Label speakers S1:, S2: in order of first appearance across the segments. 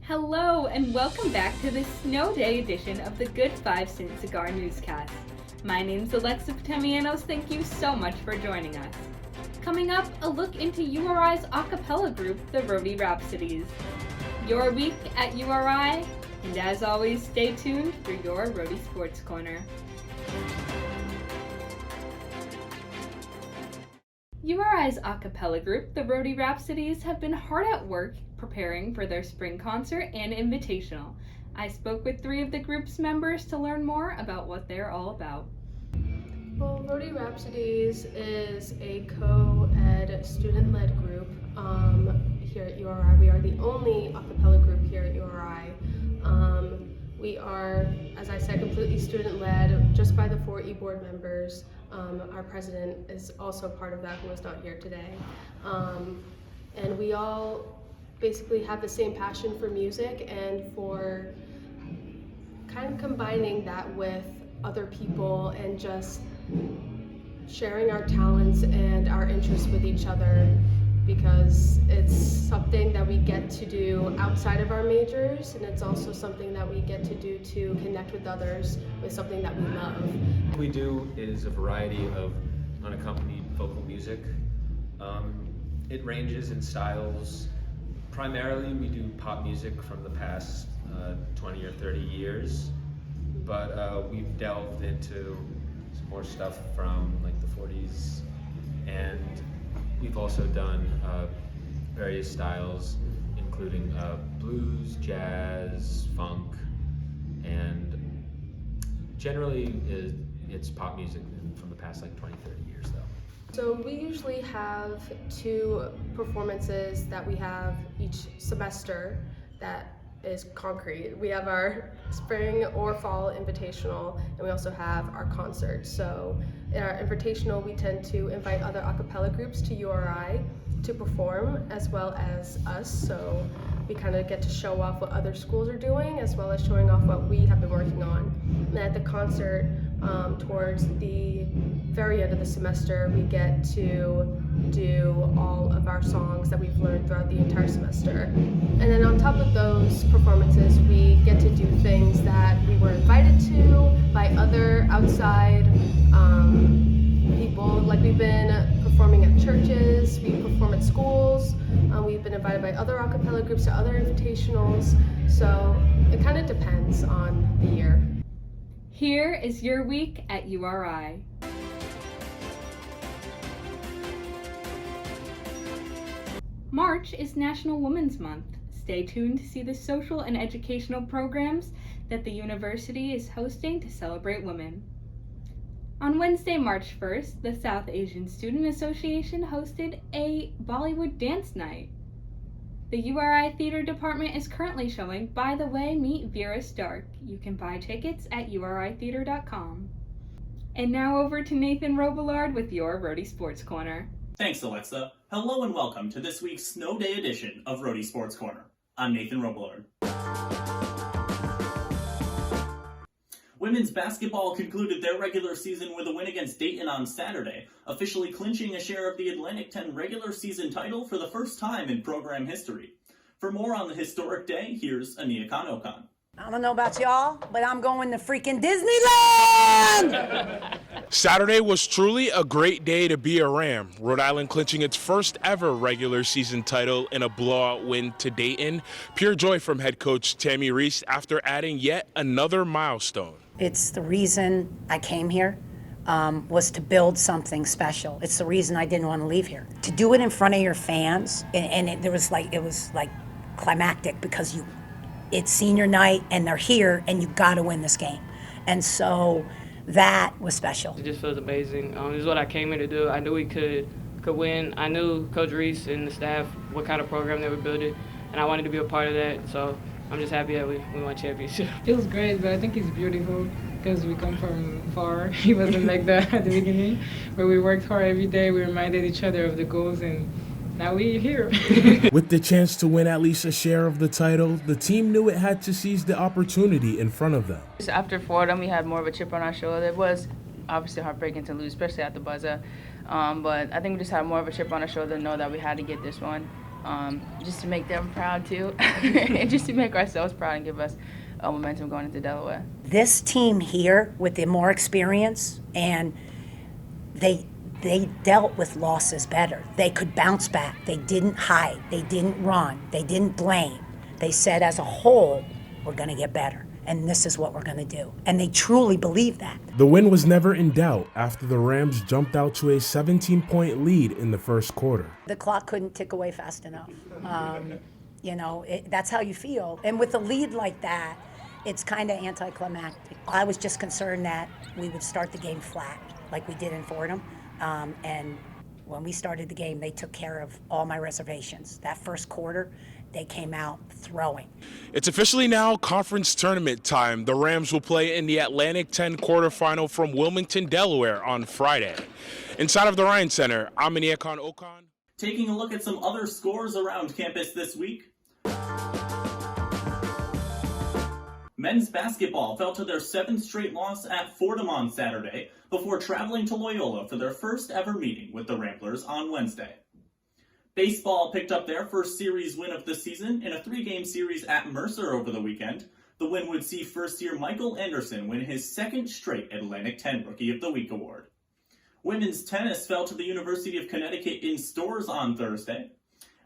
S1: Hello and welcome back to the snow day edition of the Good 5 Cent Cigar Newscast. My name's Alexa Potamianos. Thank you so much for joining us. Coming up, a look into URI's a cappella group, the Rhody Rhapsodies. Your week at URI, and as always, stay tuned for your Rhody Sports Corner. URI's a cappella group, the Rhody Rhapsodies, have been hard at work preparing for their spring concert and invitational. I spoke with 3 of the group's members to learn more about what they're all about.
S2: Well, Rhody Rhapsodies is a co-ed student-led group here at URI. We are the only a cappella group here at URI. We are, as I said, completely student-led, just by the 4 e-board members. Our president is also part of that, who is not here today. And we all basically have the same passion for music and for kind of combining that with other people and just sharing our talents and our interests with each other, because it's something that we get to do outside of our majors, and it's also something that we get to do to connect with others with something that we love.
S3: What we do is a variety of unaccompanied vocal music. It ranges in styles. Primarily we do pop music from the past 20 or 30 years, but we've delved into some more stuff from like the 40s, and we've also done various styles, including blues, jazz, funk, and generally it's pop music from the past like 20, 30 years though.
S2: So we usually have 2 performances that we have each semester that is concrete. We have our spring or fall invitational, and we also have our concert. So in our invitational, we tend to invite other a cappella groups to URI to perform, as well as us. So we kind of get to show off what other schools are doing, as well as showing off what we have been working on. And at the concert, towards the very end of the semester, we get to do all of our songs that we've learned throughout the entire semester. And then on top of those performances, we get to do things that we were invited to by other outside people. Like, we've been performing at churches, we perform at schools, we've been invited by other a cappella groups to other invitationals, so it kind of depends on the year.
S1: Here is your week at URI. March is National Women's Month. Stay tuned to see the social and educational programs that the university is hosting to celebrate women. On Wednesday, March 1st, the South Asian Student Association hosted a Bollywood dance night. The URI Theater Department is currently showing By the Way, Meet Vera Stark. You can buy tickets at uritheater.com. And now over to Nathan Robillard with your Rhody Sports Corner.
S4: Thanks, Alexa. Hello and welcome to this week's Snow Day edition of Rhody Sports Corner. I'm Nathan Robillard. Women's basketball concluded their regular season with a win against Dayton on Saturday, officially clinching a share of the Atlantic 10 regular season title for the first time in program history. For more on the historic day, here's Aniekan Okon.
S5: I don't know about y'all, but I'm going to freaking Disneyland!
S6: Saturday was truly a great day to be a Ram. Rhode Island clinching its first ever regular season title in a blowout win to Dayton. Pure joy from head coach Tammy Reese after adding yet another milestone.
S5: It's the reason I came here, was to build something special. It's the reason I didn't want to leave here. To do it in front of your fans, and it was like climactic, because it's senior night and they're here and you got to win this game. And so that was special.
S7: It just feels amazing. This is what I came here to do. I knew we could win. I knew Coach Reese and the staff, what kind of program they were building, and I wanted to be a part of that. So I'm just happy that we won championship.
S8: It was great, but I think it's beautiful because we come from far. He wasn't like that at the beginning, but we worked hard every day. We reminded each other of the goals, and now we're here.
S6: With the chance to win at least a share of the title, the team knew it had to seize the opportunity in front of them.
S9: After Fordham, we had more of a chip on our shoulder. It was obviously heartbreaking to lose, especially at the buzzer. But I think we just had more of a chip on our shoulder to know that we had to get this one. just to make them proud too, and just to make ourselves proud and give us momentum going into Delaware.
S5: This team here with the more experience, and they dealt with losses better. They could bounce back. They didn't hide. They didn't run. They didn't blame. They said, as a whole, we're going to get better, and this is what we're going to do. And they truly believe that.
S6: The win was never in doubt after the Rams jumped out to a 17-point lead in the first quarter.
S5: The clock couldn't tick away fast enough. That's how you feel. And with a lead like that, it's kind of anticlimactic. I was just concerned that we would start the game flat, like we did in Fordham. And when we started the game, they took care of all my reservations. That first quarter, they came out throwing.
S6: It's officially now conference tournament time. The Rams will play in the Atlantic 10 quarterfinal from Wilmington, Delaware on Friday. Inside of the Ryan Center, I'm Aniakon Okon.
S4: Taking a look at some other scores around campus this week. Men's basketball fell to their 7th straight loss at Fordham on Saturday before traveling to Loyola for their first ever meeting with the Ramblers on Wednesday. Baseball picked up their first series win of the season in a 3-game series at Mercer over the weekend. The win would see first-year Michael Anderson win his 2nd straight Atlantic 10 Rookie of the Week award. Women's tennis fell to the University of Connecticut in Stores on Thursday.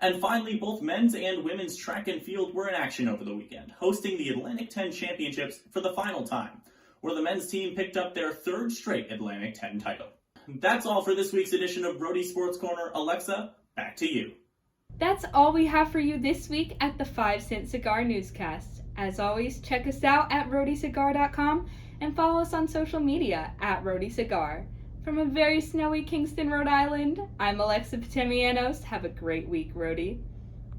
S4: And finally, both men's and women's track and field were in action over the weekend, hosting the Atlantic 10 Championships for the final time, where the men's team picked up their 3rd straight Atlantic 10 title. That's all for this week's edition of Rhody Sports Corner. Alexa, back to you.
S1: That's all we have for you this week at the 5 Cent Cigar Newscast. As always, check us out at rhodycigar.com and follow us on social media at Rhody Cigar. From a very snowy Kingston, Rhode Island, I'm Alexa Potamianos. Have a great week, Rhody.